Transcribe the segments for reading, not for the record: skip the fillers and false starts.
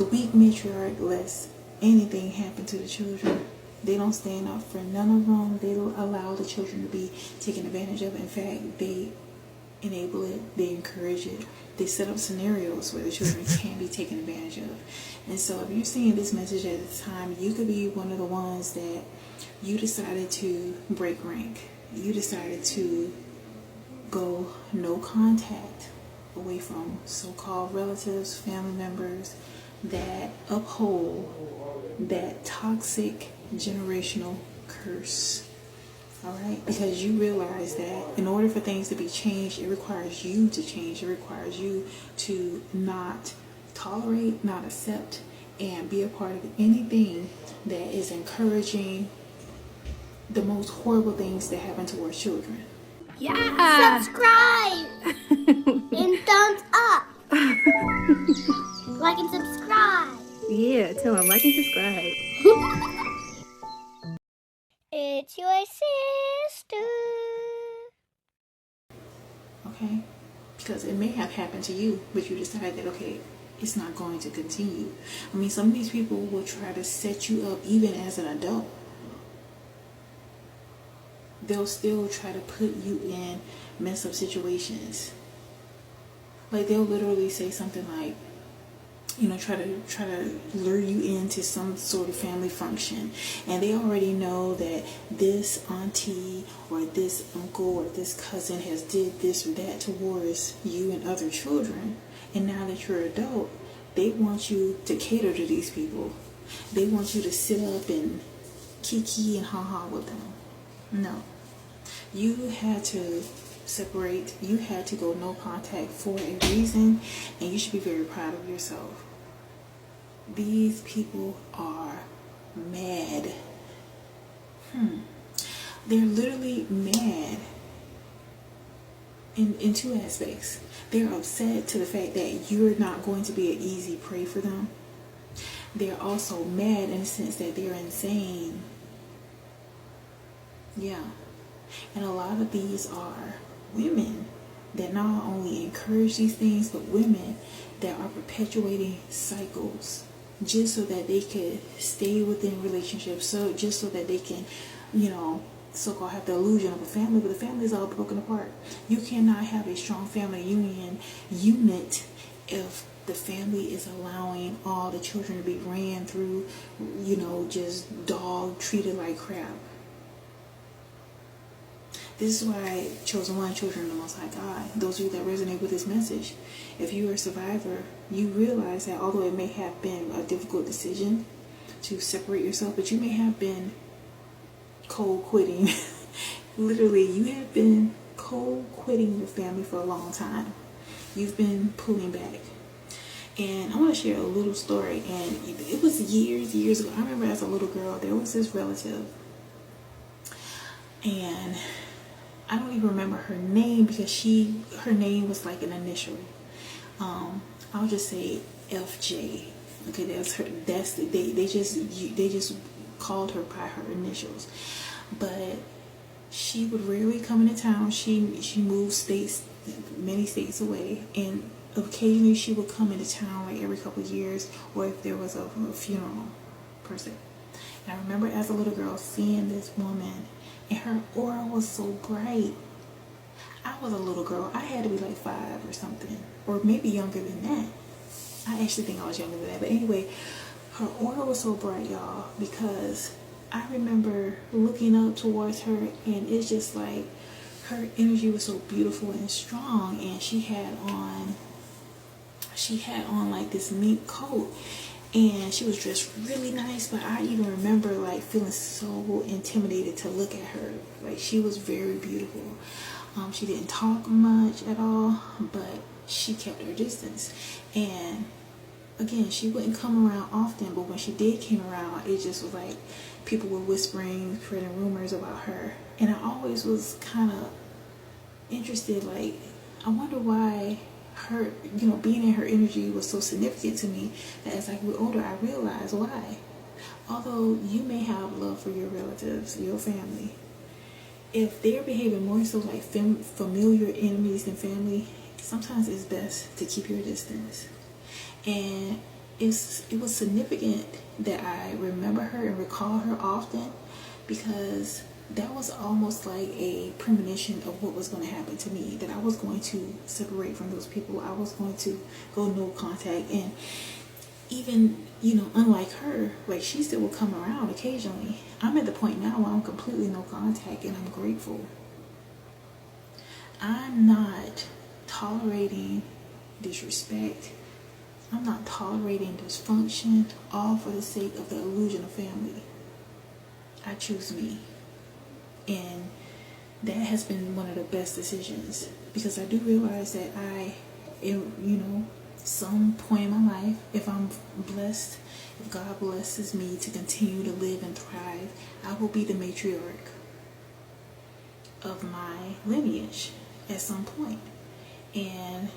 The weak matriarch lets anything happen to the children. They don't stand up for none of them. They don't allow the children to be taken advantage of. In fact, they enable it. They encourage it. They set up scenarios where the children can be taken advantage of. And so if you're seeing this message at the time, you could be one of the ones that you decided to break rank. You decided to go no contact away from so-called relatives, family members that uphold that toxic generational curse. All right, because you realize that in order for things to be changed, it requires you to change. It requires you to not tolerate, not accept, and be a part of anything that is encouraging the most horrible things that happen to our children. Yeah. Subscribe and thumbs up. Like and subscribe. Yeah, tell them like and subscribe. It's your sister. Okay? Because it may have happened to you, but you decide that, okay, it's not going to continue. I mean, some of these people will try to set you up even as an adult. They'll still try to put you in mess up situations. Like, they'll literally say something like, you know, try to lure you into some sort of family function, and they already know that this auntie or this uncle or this cousin has did this or that towards you and other children, and now that you're an adult, they want you to cater to these people. They want you to sit up and kiki and ha-ha with them. No. You had to separate. You had to go no contact for a reason, and you should be very proud of yourself. These people are mad. They're literally mad in two aspects. They're upset to the fact that you're not going to be an easy prey for them. They're also mad in the sense that they're insane. Yeah. And a lot of these are women that not only encourage these things, but women that are perpetuating cycles just so that they could stay within relationships, so just so that they can, you know, so-called have the illusion of a family, but the family is all broken apart. You cannot have a strong family unit if the family is allowing all the children to be ran through, you know, just dog treated like crap. This is why chosen one, children of the Most High God. Those of you that resonate with this message, if you are a survivor, you realize that although it may have been a difficult decision to separate yourself, but you may have been cold quitting. Literally, you have been cold quitting your family for a long time. You've been pulling back. And I want to share a little story. And it was years ago. I remember as a little girl, there was this relative. And I don't even remember her name because her name was like an initial. I'll just say FJ. Okay, that's her. They just called her by her initials. But she would rarely come into town. She moved states, many states away, and occasionally she would come into town like every couple of years, or if there was a funeral per se. And I remember as a little girl seeing this woman, and her aura was so bright. I was a little girl. I had to be like 5 or something, or maybe younger than that. I actually think I was younger than that. But anyway, her aura was so bright, y'all, because I remember looking up towards her, and it's just like her energy was so beautiful and strong, and she had on like this mink coat. And she was dressed really nice, but I even remember like feeling so intimidated to look at her. Like, she was very beautiful. She didn't talk much at all, but she kept her distance. And again, she wouldn't come around often, but when she did come around, it just was like people were whispering, spreading rumors about her. And I always was kind of interested, like, I wonder why her, you know, being in her energy was so significant to me, that as I grew older, I realized why. Although you may have love for your relatives, your family, if they're behaving more so like familiar enemies than family, sometimes it's best to keep your distance. And it was significant that I remember her and recall her often, because that was almost like a premonition of what was going to happen to me, that I was going to separate from those people. I was going to go no contact. And even, unlike her, like, she still will come around occasionally. I'm at the point now where I'm completely no contact, and I'm grateful. I'm not tolerating disrespect. I'm not tolerating dysfunction, all for the sake of the illusion of family. I choose me. And that has been one of the best decisions, because I do realize that some point in my life, if I'm blessed, if God blesses me to continue to live and thrive, I will be the matriarch of my lineage at some point. And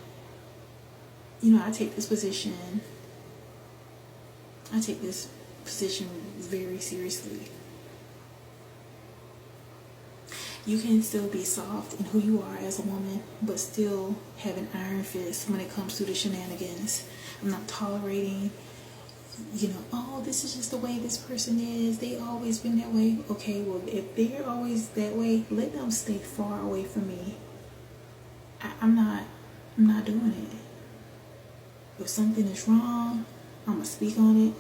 I take this position very seriously. You can still be soft in who you are as a woman, but still have an iron fist when it comes to the shenanigans. I'm not tolerating, oh, this is just the way this person is. They always been that way. Okay, well, if they're always that way, let them stay far away from me. I'm not doing it. If something is wrong, I'm going to speak on it.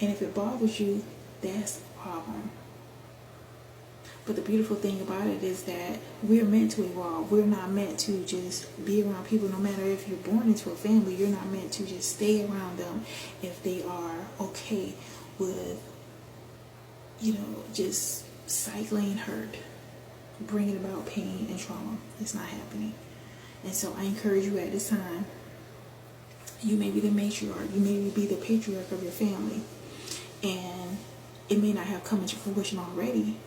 And if it bothers you, that's a problem. But the beautiful thing about it is that we're meant to evolve. We're not meant to just be around people. No matter if you're born into a family, you're not meant to just stay around them if they are okay with, just cycling hurt, bringing about pain and trauma. It's not happening. And so I encourage you at this time, you may be the matriarch, you may be the patriarch of your family, and it may not have come into fruition already,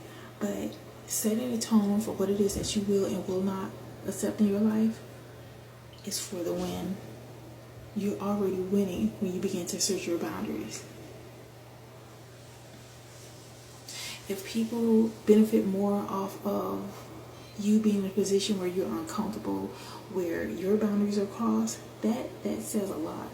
but setting a tone for what it is that you will and will not accept in your life is for the win. You're already winning when you begin to assert your boundaries. If people benefit more off of you being in a position where you're uncomfortable, where your boundaries are crossed, that says a lot.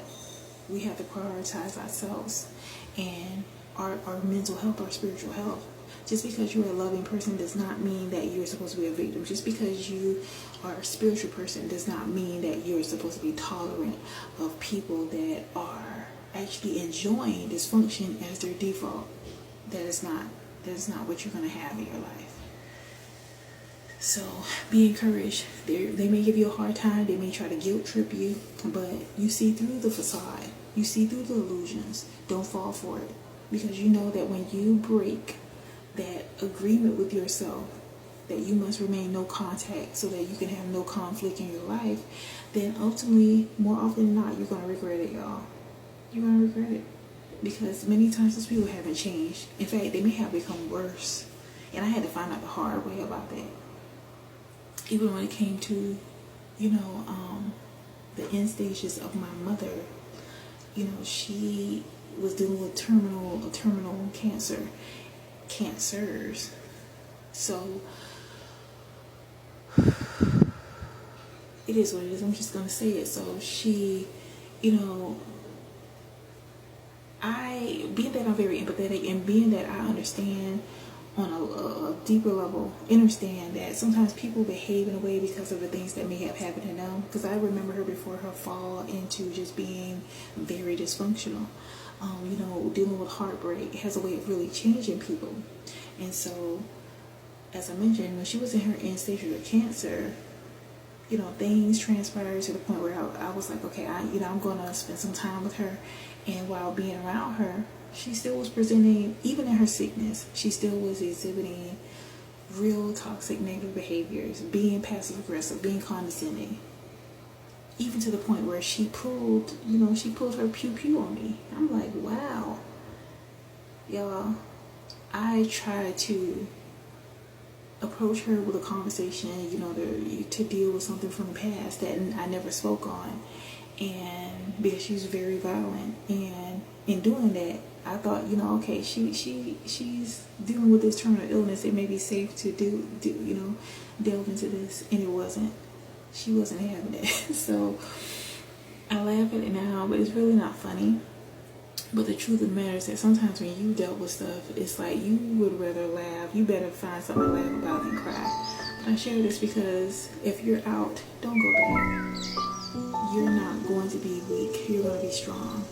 We have to prioritize ourselves and our mental health, our spiritual health. Just because you're a loving person does not mean that you're supposed to be a victim. Just because you are a spiritual person does not mean that you're supposed to be tolerant of people that are actually enjoying dysfunction as their default. That is not what you're going to have in your life. So be encouraged. They may give you a hard time. They may try to guilt trip you, but you see through the facade. You see through the illusions. Don't fall for it, because you know that when you break that agreement with yourself that you must remain no contact so that you can have no conflict in your life, then ultimately, more often than not, you're going to regret it, y'all. You're going to regret it, because many times those people haven't changed. In fact, they may have become worse. And I had to find out the hard way about that. Even when it came to, the end stages of my mother, she was dealing with terminal cancers. So it is what it is. I'm just going to say it. So she, being that I'm very empathetic and being that I understand on a deeper level, understand that sometimes people behave in a way because of the things that may have happened to them. Because I remember her before her fall into just being very dysfunctional. Dealing with heartbreak has a way of really changing people. And so, as I mentioned, when she was in her end stages of cancer, things transpired to the point where I was like, okay, I'm going to spend some time with her. And while being around her, she still was presenting, even in her sickness, she still was exhibiting real toxic negative behaviors, being passive aggressive, being condescending. Even to the point where she pulled her pew on me. I'm like, wow. Y'all, I tried to approach her with a conversation, to deal with something from the past that I never spoke on. And because she was very violent, and in doing that, I thought, okay, she's dealing with this terminal illness. It may be safe to delve into this, and it wasn't. She wasn't having it. So I laugh at it now, but it's really not funny. But the truth of the matter is that sometimes when you dealt with stuff, it's like you would rather laugh. You better find something to laugh about than cry. But I share this because if you're out, don't go back. You're not going to be weak. You're going to be strong.